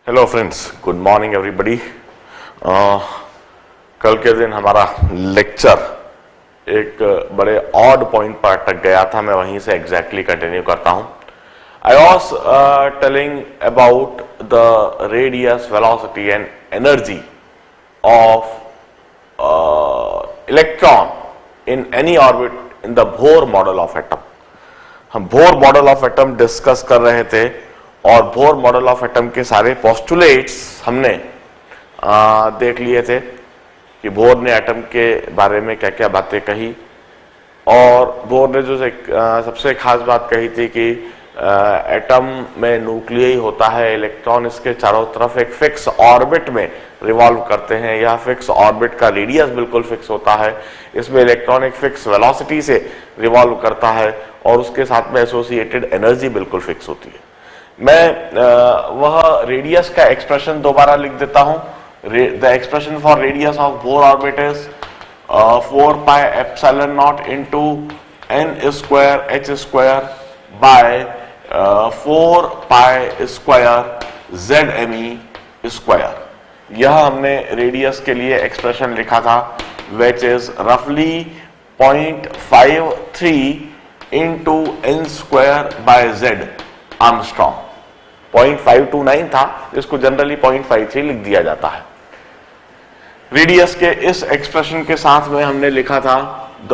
Hello friends, good morning everybody. कल के दिन हमारा लेक्चर एक बड़े ऑड पॉइंट पर अटक गया था, मैं वहीं से एग्जैक्टली कंटिन्यू करता हूं। I was telling about the radius, velocity and energy of electron in any orbit in the Bohr model of atom. हम Bohr model of atom discuss कर रहे थे और बोर मॉडल ऑफ एटम के सारे postulates हमने देख लिए थे कि बोर ने एटम के बारे में क्या क्या बातें कही। और बोर ने जो सबसे खास बात कही थी कि एटम में न्यूक्लियस होता है, इलेक्ट्रॉन इसके चारों तरफ एक फिक्स ऑर्बिट में रिवॉल्व करते हैं। यह फिक्स ऑर्बिट का रेडियस बिल्कुल फिक्स होता है, इसमें इलेक्ट्रॉन एक फिक्स वेलोसिटी से रिवॉल्व करता है और उसके साथ में एसोसिएटेड एनर्जी बिल्कुल फिक्स होती है। मैं वह रेडियस का एक्सप्रेशन दोबारा लिख देता हूं। The expression for radius of Bohr orbit is 4 pi epsilon not into n square h square by 4 pi square ZME square. यह हमने रेडियस के लिए एक्सप्रेशन लिखा था, विच इज रफली 0.53 into n square by Z Armstrong. 0.529 था, जिसको generally 0.53 लिख दिया जाता है। रेडियस के इस एक्सप्रेशन के साथ में हमने लिखा था the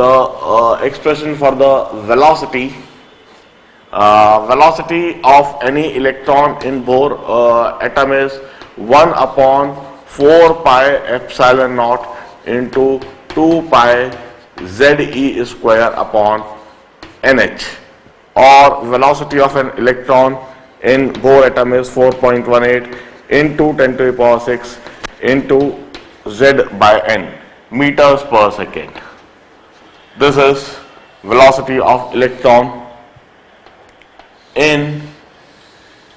expression for the velocity of any electron in bore atom is 1/4 pi epsilon not into 2 pi ZE square upon NH। और velocity of an electron in Bohr atom is 4.18 into 10 to the power 6 into Z by N meters per second. This is velocity of electron in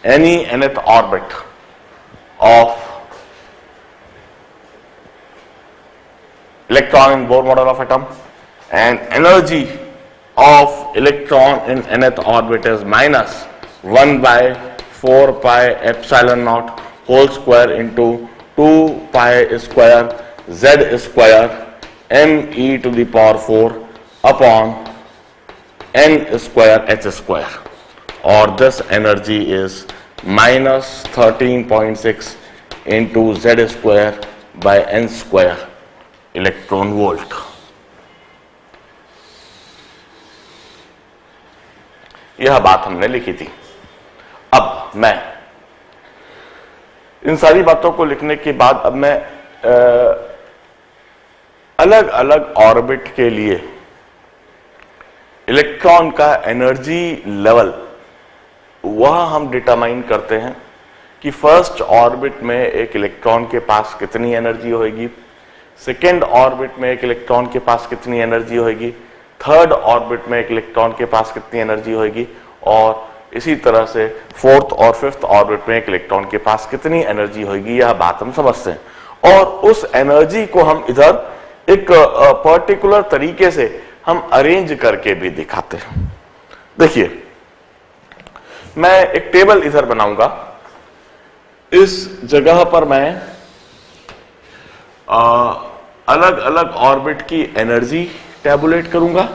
any nth orbit of electron in Bohr model of atom, and energy of electron in nth orbit is minus 1 by 4 pi epsilon naught whole square into 2 pi square Z square ME to the power 4 upon N square H square. Or this energy is minus 13.6 into Z square by N square electron volt. यह बात हमने लिखी थी। अब मैं इन सारी बातों को लिखने के बाद अब मैं अलग अलग ऑर्बिट के लिए इलेक्ट्रॉन का एनर्जी लेवल वह हम डिटरमाइन करते हैं कि फर्स्ट ऑर्बिट में एक इलेक्ट्रॉन के पास कितनी एनर्जी होगी, सेकेंड ऑर्बिट में एक इलेक्ट्रॉन के पास कितनी एनर्जी होगी, थर्ड ऑर्बिट में एक इलेक्ट्रॉन के पास कितनी एनर्जी होगी, और इसी तरह से फोर्थ और फिफ्थ ऑर्बिट में एक इलेक्ट्रॉन के पास कितनी एनर्जी होगी। यह बात हम समझते हैं और उस एनर्जी को हम इधर एक पर्टिकुलर तरीके से हम अरेंज करके भी दिखाते हैं। देखिए, मैं एक टेबल इधर बनाऊंगा। इस जगह पर मैं अलग अलग ऑर्बिट की एनर्जी टैबुलेट करूंगा।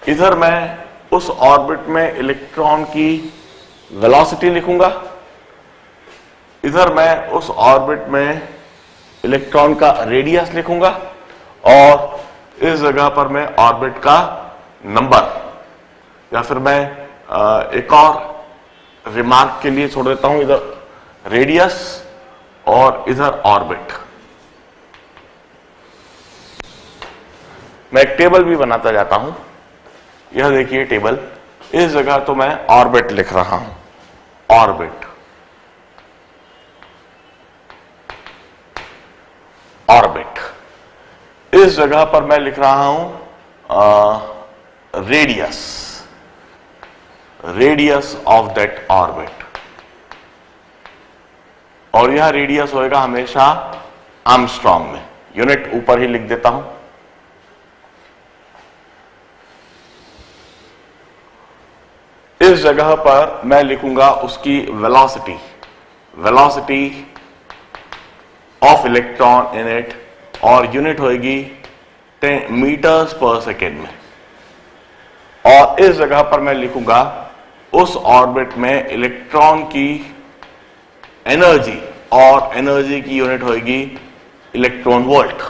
इधर मैं उस ऑर्बिट में इलेक्ट्रॉन की वेलोसिटी लिखूंगा। इधर मैं उस ऑर्बिट में इलेक्ट्रॉन का रेडियस लिखूंगा और इस जगह पर मैं ऑर्बिट का नंबर, या फिर मैं एक और रिमार्क के लिए छोड़ देता हूं, इधर रेडियस और इधर ऑर्बिट। मैं एक टेबल भी बनाता जाता हूं। यह देखिए टेबल, इस जगह तो मैं ऑर्बिट लिख रहा हूं, ऑर्बिट, ऑर्बिट। इस जगह पर मैं लिख रहा हूं radius, radius of that orbit. और यह रेडियस होएगा हमेशा आर्मस्ट्रॉन्ग में, यूनिट ऊपर ही लिख देता हूं। इस जगह पर मैं लिखूंगा उसकी velocity, velocity of electron in it, और यूनिट होगी मीटर्स पर सेकेंड में। और इस जगह पर मैं लिखूंगा उस ऑर्बिट में इलेक्ट्रॉन की एनर्जी, और एनर्जी की यूनिट होगी इलेक्ट्रॉन वोल्ट।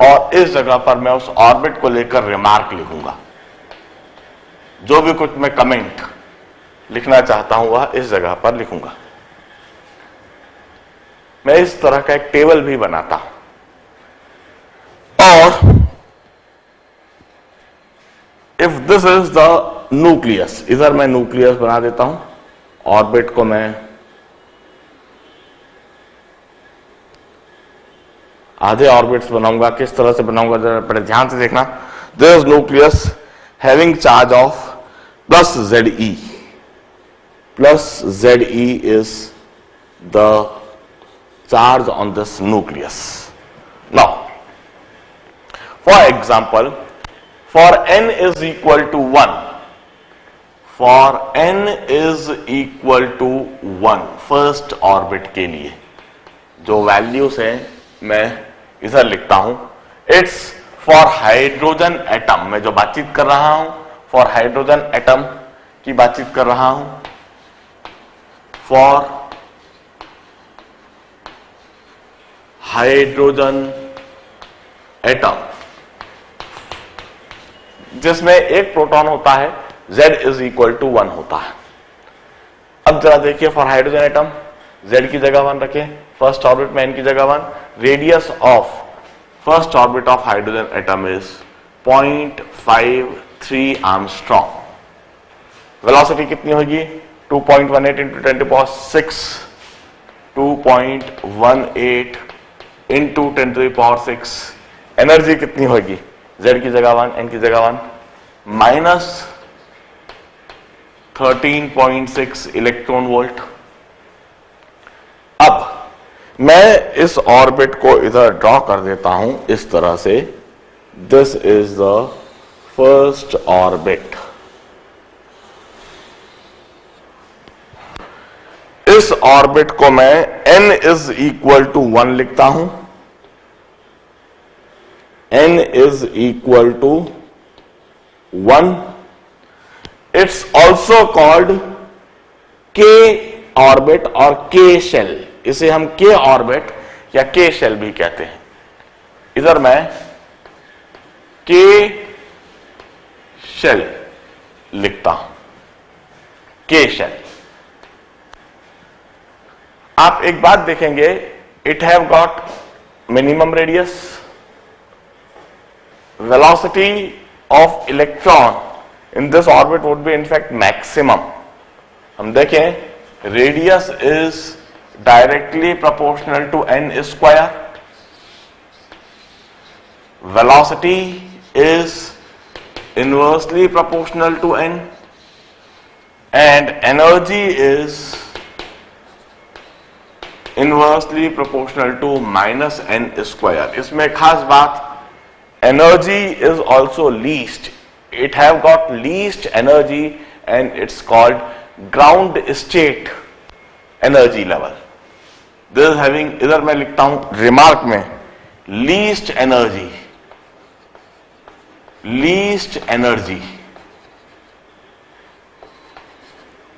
और इस जगह पर मैं उस ऑर्बिट को लेकर रिमार्क लिखूंगा। जो भी कुछ मैं कमेंट लिखना चाहता हूं वह इस जगह पर लिखूंगा। मैं इस तरह का एक टेबल भी बनाता हूं। और if this is the nucleus, इधर मैं न्यूक्लियस बना देता हूं। ऑर्बिट को मैं आधे ऑर्बिट्स बनाऊंगा। किस तरह से बनाऊंगा जरा बड़े ध्यान से देखना। This is nucleus having charge of plus Ze. Plus Ze is the charge on this nucleus. Now, for example, for n is equal to 1, for n is equal to 1 first orbit के लिए जो values हैं मैं इधर लिखता हूं। It's for hydrogen atom, मैं जो बातचीत कर रहा हूं फॉर हाइड्रोजन एटम की बातचीत कर रहा हूं। फॉर हाइड्रोजन एटम जिसमें एक प्रोटॉन होता है, Z इज इक्वल टू 1 होता है। अब जरा देखिए, फॉर हाइड्रोजन एटम Z की जगह 1 रखें, फर्स्ट ऑर्बिट में n की जगह 1। Radius of first orbit of hydrogen atom is 0.53 Armstrong. Velocity कितनी होगी? 2.18 इंटू 10⁶, 2.18 इंटू 10⁶। एनर्जी कितनी होगी? Z की जगह 1, n की जगह 1, माइनस 13.6 इलेक्ट्रॉन वोल्ट। अब मैं इस ऑर्बिट को इधर ड्रॉ कर देता हूं इस तरह से। This is the first orbit. इस ऑर्बिट को मैं n इज इक्वल टू 1 लिखता हूं। n is equal to 1। It's also called k orbit और k शेल। इसे हम k ऑर्बिट या k शेल भी कहते हैं। इधर मैं k शेल लिखता हूं, k शेल। आप एक बात देखेंगे, it have got minimum radius, velocity of electron in this orbit would be in fact maximum. हम देखें, radius is directly proportional to n square, velocity is inversely proportional to n, and energy is inversely proportional to minus n square. इसमें खास बात, energy is also least, it have got least energy and it's called ground state energy level. This is having, इधर मैं लिखता हूं remark में, least energy, least energy,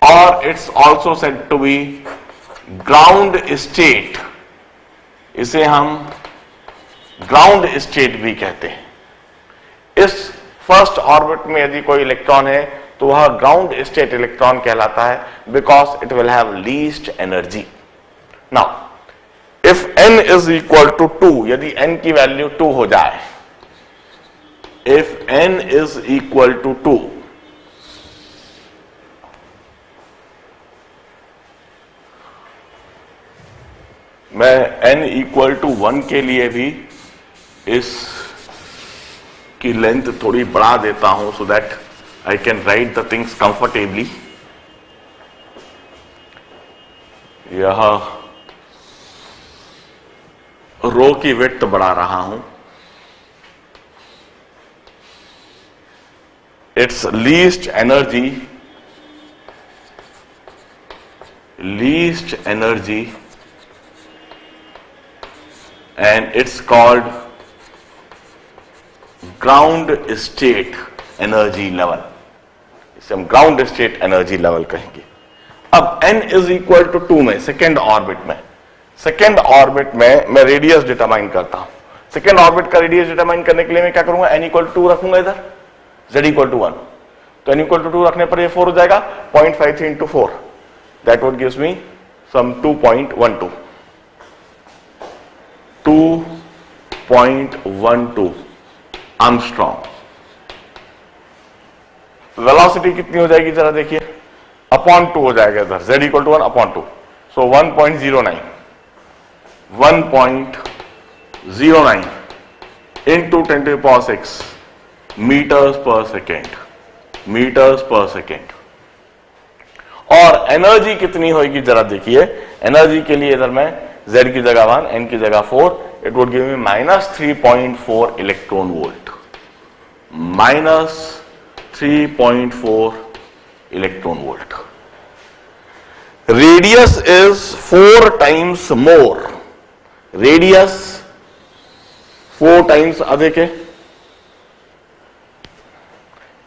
और it's also said to be ground state. इसे हम ground state भी कहते हैं। इस फर्स्ट ऑर्बिट में यदि कोई इलेक्ट्रॉन है तो वह ग्राउंड स्टेट इलेक्ट्रॉन कहलाता है, because it will have least energy. Now if n is equal to 2, यदि n की वैल्यू 2 हो जाए, if n is equal to 2, मैं n इक्वल टू 1 के लिए भी इस की लेंथ थोड़ी बढ़ा देता हूं, so that I can write the things comfortably. यह रो की विड्थ बढ़ा रहा हूं। It's least energy least energy, and it's called ground state energy level. इसे हम ग्राउंड स्टेट एनर्जी लेवल कहेंगे. अब n इज इक्वल टू 2 में, सेकेंड ऑर्बिट में मैं रेडियस डिटरमाइन करता हूं. सेकेंड ऑर्बिट का रेडियस डिटरमाइन करने के लिए मैं क्या करूंगा, n इक्वल टू 2 रखूंगा इधर, z इक्वल टू 1. तो n इक्वल टू 2 रखने पर ये 4 हो जाएगा. 0.53 into 4, that would gives me some 2.12. 2.12 angstrom. Velocity कितनी हो जाएगी जरा देखिए, अपॉन 2 हो जाएगा इधर, z equal to 1 upon 2. So 1.09 into 10 to the power 6 metres per second. और एनर्जी कितनी होगी जरा देखिए. एनर्जी के लिए इधर मैं z की जगह 1, n की जगह 4, it would give me -3.4 electron volt. -3.4 electron volt. Radius is 4 times more. Radius 4 times अधिक है.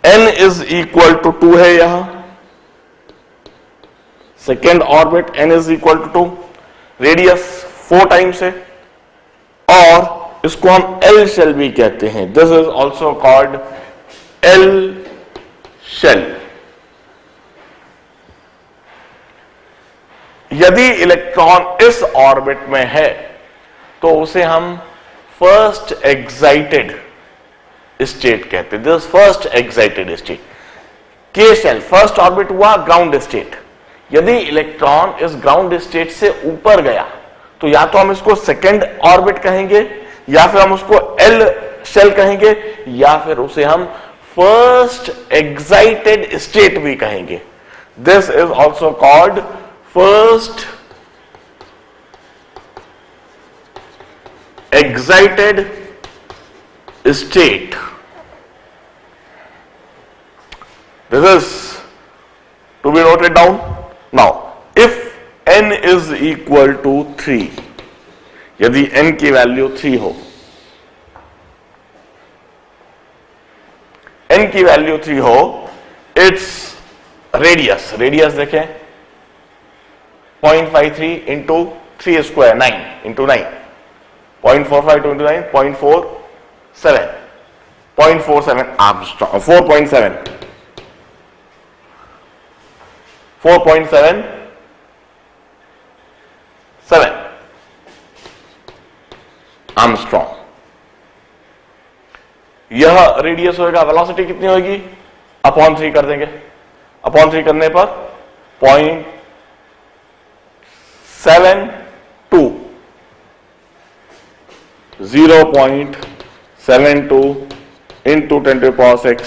n इज इक्वल टू 2 है यहां. Second orbit n is equal to 2, radius 4 times है, और इसको हम L शेल भी कहते हैं. This is also called L shell. यदि इलेक्ट्रॉन इस ऑर्बिट में है तो उसे हम फर्स्ट एक्साइटेड स्टेट कहते हैं. This first excited state. K shell first orbit हुआ ग्राउंड स्टेट. यदि इलेक्ट्रॉन इस ग्राउंड स्टेट से ऊपर गया तो या तो हम इसको सेकेंड ऑर्बिट कहेंगे, या फिर हम उसको L शेल कहेंगे, या फिर उसे हम फर्स्ट एक्साइटेड स्टेट भी कहेंगे. This is also called first excited state. This is to be noted down. Now if n is equal to 3, यदि n की वैल्यू 3 हो, n की वैल्यू 3 हो, इट्स रेडियस देखें 0.53 into 3 square 9 into 9, 0.45 into 9 0.47 Armstrong. 4.7 Armstrong. यह radius होगा. Velocity कितनी होगी, अपॉन 3 कर देंगे. अपॉन 3 करने पर 0.72 into 10 to the power 6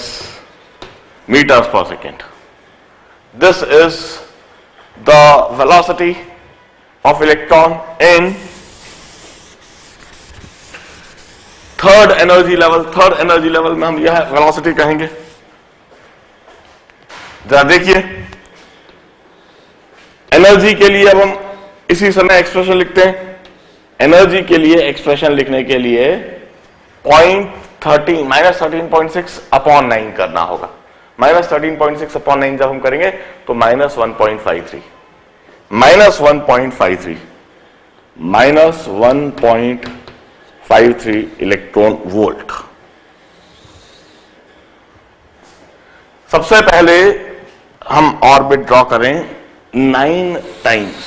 metres per second. This is the velocity of electron in third energy level में हम यह वेलोसिटी कहेंगे. जरा देखिए, एनर्जी के लिए अब हम इसी समय एक्सप्रेशन लिखते हैं. एनर्जी के लिए एक्सप्रेशन लिखने के लिए -13.6 अपॉन 9 करना होगा. -13.6 अपॉन 9 जब हम करेंगे तो -1.53 इलेक्ट्रॉन वोल्ट. सबसे पहले हम ऑर्बिट ड्रॉ करें 9 टाइम्स.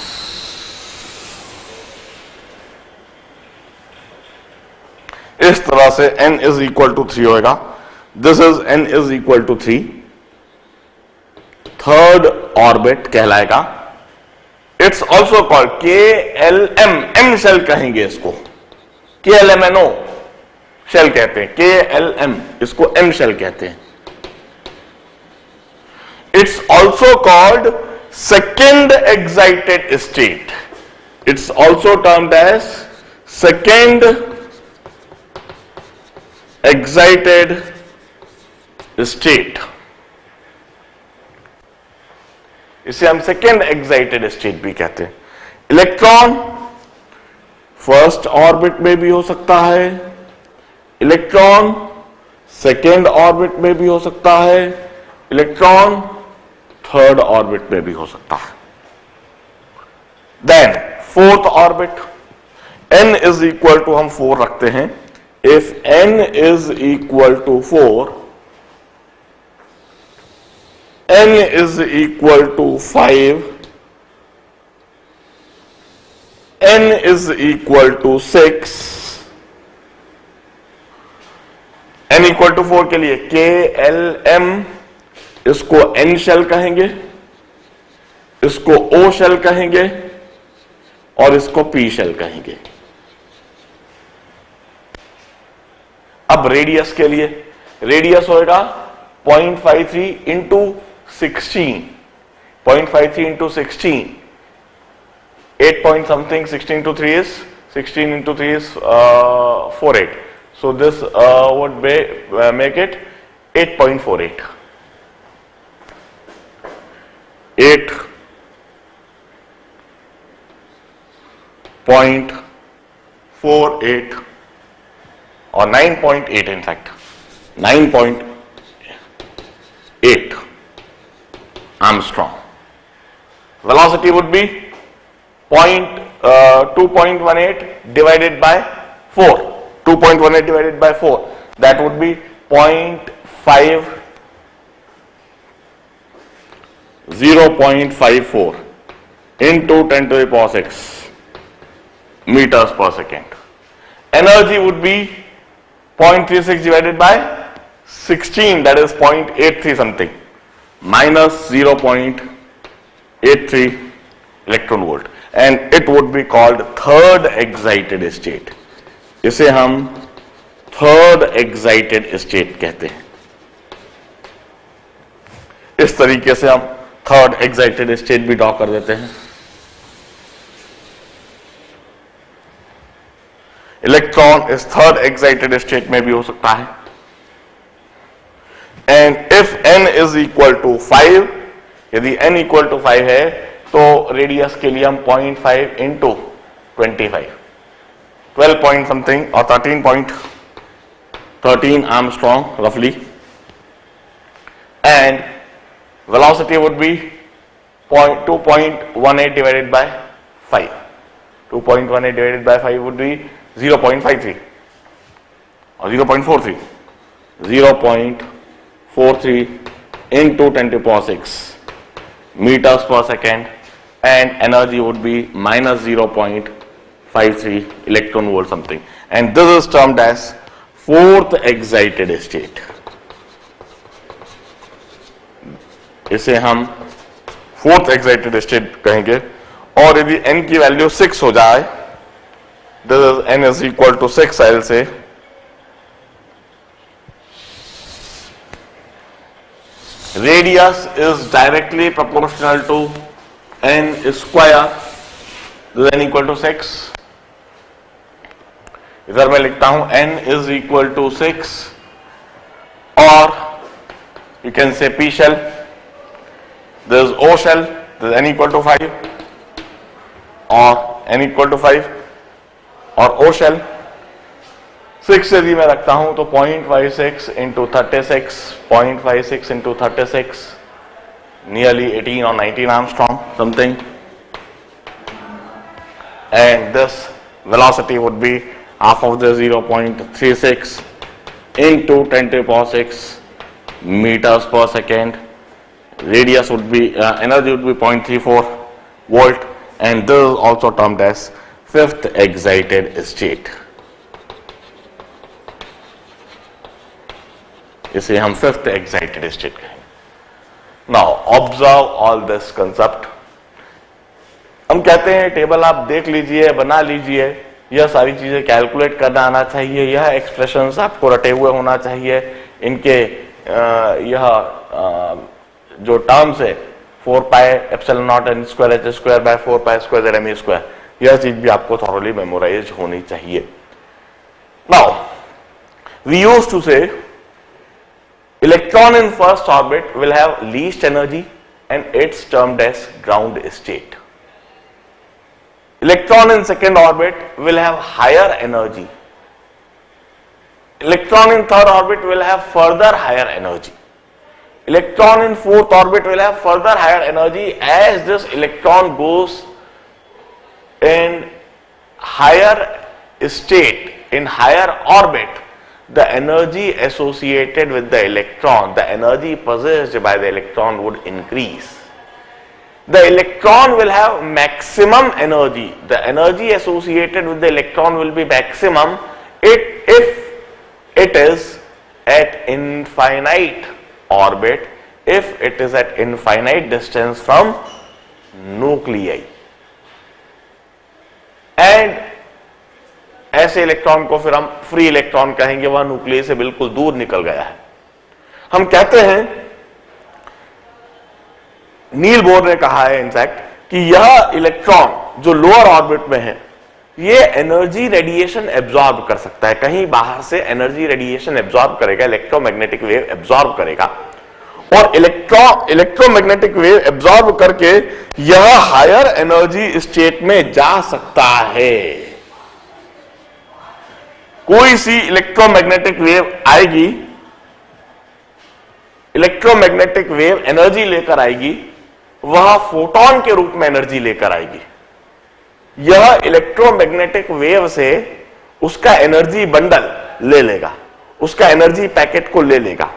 इस तरह से n इज इक्वल टू 3 होगा. This is n is equal to 3. Third orbit कहलाएगा. It's also called KLM. M shell कहेंगे इसको, KLMNO शेल कहते हैं. KLM इसको M शेल कहते हैं. It's also called second excited state. It's also termed as second excited state. इसे हम सेकेंड एक्साइटेड स्टेट भी कहते हैं। इलेक्ट्रॉन फर्स्ट ऑर्बिट में भी हो सकता है, इलेक्ट्रॉन सेकेंड ऑर्बिट में भी हो सकता है, इलेक्ट्रॉन थर्ड ऑर्बिट में भी हो सकता है। Then fourth orbit, n is equal to हम 4 रखते हैं। If n is equal to 4, n is equal to 5, n is equal to 6, n equal to 4 के लिए k l m, इसको n शेल कहेंगे, इसको o शेल कहेंगे और इसको p शेल कहेंगे। अब रेडियस के लिए, रेडियस होएगा 0.53 into 16, 0.53 into 16, 8 point something, 16 to 3 is 16 into 3 is 48. So this would make it 8.48. 8.48 or 9.8 in fact, 9.8 Armstrong. Velocity would be 2.18 divided by 4. 2.18 divided by 4. That would be 0.54 into 10 to the power 6 meters per second. Energy would be 0.36 divided by 16, that is 0.83 something, minus 0.83 electron volt, and it would be called third excited state. इसे हम third excited state कहते हैं। इस तरीके से हम third excited state भी draw कर देते हैं। इलेक्ट्रॉन इस थर्ड एक्साइटेड स्टेट में भी हो सकता है। And if n is equal to 5, यदि n इक्वल टू 5 है तो रेडियस के लिए हम 0.5 into 25, 12 point something or 13 Armstrong roughly, and velocity would be 2.18 divided by 5. 2.18 divided by 5 would be 0.53 or 0.43. 0.43 into 10 to the power 6 meters per second, and energy would be minus 0.53 electron volt something, and this is termed as fourth excited state. इसे हम fourth excited state कहेंगे। और यदि n की value 6 हो जाए, this is n is equal to 6, I will say radius is directly proportional to n square, this is n equal to 6. इधर मैं लिखता हूं n is equal to 6, or you can say p shell, this is o shell, this is n equal to 5, or n equal to 5, or o shell. 6 यदि मैं रखता हूं तो 0.56 into 36, 0.56 into 36, nearly 18 or 19 Armstrong something, and this velocity would be half of the 0.36 into 10 to the power 6 meters per second. Radius would be energy would be 0.34 volt, and this is also termed as fifth excited state. इसे हम fifth excited state कहेंगे। Now observe all this concept. हम कहते हैं table आप देख लीजिए, बना लीजिए, यह सारी चीजें कैलकुलेट करना आना चाहिए, यह एक्सप्रेशंस आपको रटे हुए होना चाहिए, इनके यह जो टर्म्स है 4 pi epsilon naught n square h square by 4 pi square z m square, यह चीज भी आपको थॉरोली मेमोराइज होनी चाहिए। Now we used to say electron in first orbit will have least energy and it's termed as ground state. Electron in second orbit will have higher energy. Electron in third orbit will have further higher energy. Electron in fourth orbit will have further higher energy. As this electron goes in higher state, in higher orbit, the energy associated with the electron, the energy possessed by the electron would increase. The electron will have maximum energy. The energy associated with the electron will be maximum if it is at infinite orbit, if it is at infinite distance from nuclei. And ऐसे electron को फिर हम free electron कहेंगे, वह nucleus से बिल्कुल दूर निकल गया है। हम कहते हैं, नील बोर ने कहा है इनफैक्ट कि यह इलेक्ट्रॉन जो लोअर ऑर्बिट में है, ये एनर्जी रेडिएशन एब्जॉर्ब कर सकता है। कहीं बाहर से एनर्जी रेडिएशन एब्जॉर्ब करेगा, इलेक्ट्रोमैग्नेटिक वेव एब्जॉर्ब करेगा, और इलेक्ट्रोमैग्नेटिक वेव एब्जॉर्ब करके यह हायर एनर्जी स्टेट में जा सकता है। कोई सी इलेक्ट्रोमैग्नेटिक वेव आएगी, इलेक्ट्रोमैग्नेटिक वेव एनर्जी लेकर आएगी, वह फोटोन के रूप में एनर्जी लेकर आएगी। यह इलेक्ट्रोमैग्नेटिक वेव से उसका एनर्जी बंडल ले लेगा, उसका एनर्जी पैकेट को ले लेगा,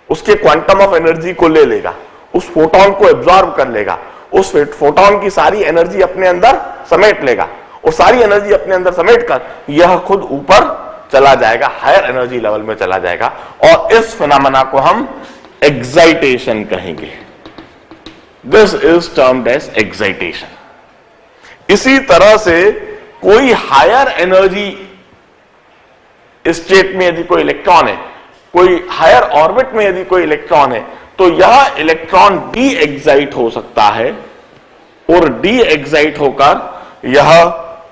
उसके क्वांटम ऑफ एनर्जी को ले लेगा, उस फोटोन को एब्जॉर्ब कर लेगा, उस फोटोन की सारी एनर्जी अपने अंदर समेट लेगा, और सारी एनर्जी अपने अंदर समेट कर यह खुद ऊपर चला जाएगा, हायर एनर्जी लेवल में चला जाएगा, और इस फिनोमेना को हम एक्साइटेशन कहेंगे। This is termed as excitation. इसी तरह से कोई हायर एनर्जी स्टेट में यदि कोई इलेक्ट्रॉन है, कोई हायर ऑर्बिट में यदि कोई इलेक्ट्रॉन है, तो यह इलेक्ट्रॉन डी एक्साइट हो सकता है, और डी एक्साइट होकर यह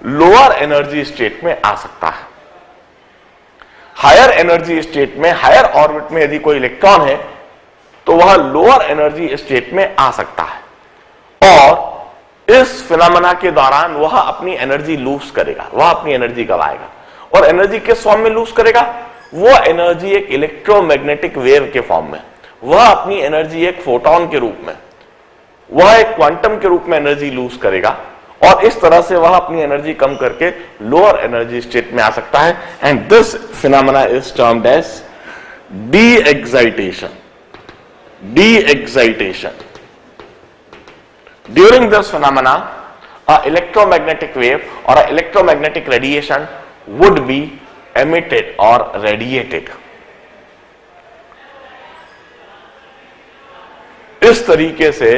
लोअर एनर्जी स्टेट में आ सकता है। हायर एनर्जी स्टेट में, हायर ऑर्बिट में यदि कोई इलेक्ट्रॉन है, तो वह लोअर एनर्जी स्टेट में आ सकता है, और इस फिनोमेना के दौरान वह अपनी एनर्जी लूज करेगा, वह अपनी एनर्जी गवाएगा। और एनर्जी किस फॉर्म में लूज करेगा? वो एनर्जी एक इलेक्ट्रोमैग्नेटिक वेव के फॉर्म में, वह अपनी एनर्जी एक फोटोन के रूप में, वह एक क्वांटम के रूप में एनर्जी लूज करेगा, और इस तरह से वह अपनी एनर्जी कम करके लोअर एनर्जी स्टेट में आ सकता है। And this phenomena is termed as de excitation. De excitation. During this phenomena, a electromagnetic wave or a electromagnetic radiation would be emitted or radiated. इस तरीके से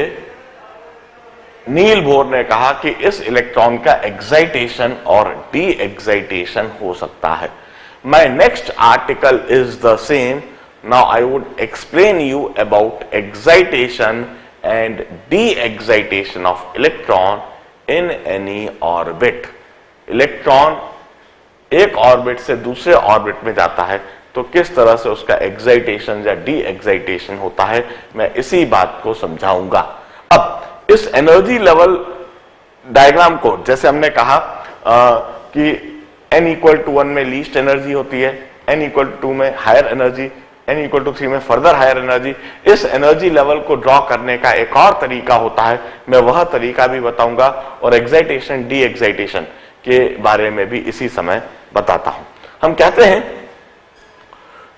नील बोर ने कहा कि इस इलेक्ट्रॉन का एक्साइटेशन और डी एक्साइटेशन हो सकता है। My next article is the same. Now I would explain you about excitation and de-excitation of electron in any orbit. Electron एक ऑर्बिट से दूसरे ऑर्बिट में जाता है तो किस तरह से उसका एक्साइटेशन या डी एक्साइटेशन होता है, मैं इसी बात को समझाऊंगा। अब इस एनर्जी लेवल डायग्राम को, जैसे हमने कहा कि n इक्वल टू 1 में लीस्ट एनर्जी होती है, n इक्वल टू 2 में higher energy, n equal to 3 में फर्दर हायर एनर्जी। इस एनर्जी लेवल को ड्रॉ करने का एक और तरीका होता है, मैं वह तरीका भी बताऊंगा, और एक्साइटेशन डी एक्साइटेशन के बारे में भी इसी समय बताता हूं। हम कहते हैं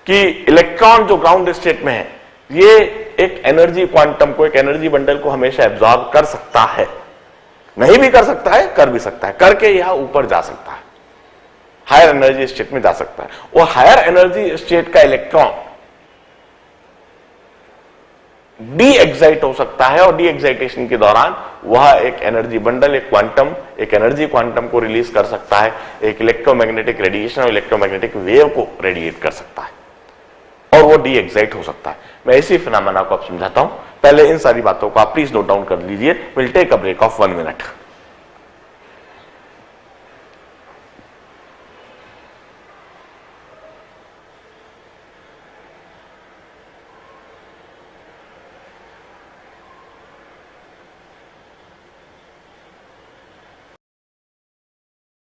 कि इलेक्ट्रॉन जो ग्राउंड स्टेट में है, ये एक एनर्जी क्वांटम को, एक एनर्जी बंडल को हमेशा एब्जॉर्ब कर सकता है, नहीं भी कर सकता है, कर भी सकता है, करके यह ऊपर जा सकता है, हायर एनर्जी स्टेट में जा सकता है। और हायर एनर्जी स्टेट का इलेक्ट्रॉन डी एक्साइट हो सकता है, और डी एक्साइटेशन के दौरान वह एक एनर्जी बंडल, एक क्वांटम, एक एनर्जी क्वांटम को रिलीज कर सकता है, एक इलेक्ट्रोमैग्नेटिक रेडिएशन और इलेक्ट्रोमैग्नेटिक वेव को रेडिएट कर सकता है, और वो डी एक्साइट हो सकता है। मैं इसी फिनोमेना को अब समझाता हूं। पहले इन सारी बातों को आप प्लीज नोट डाउन कर लीजिए। Will take a break of 1 minute.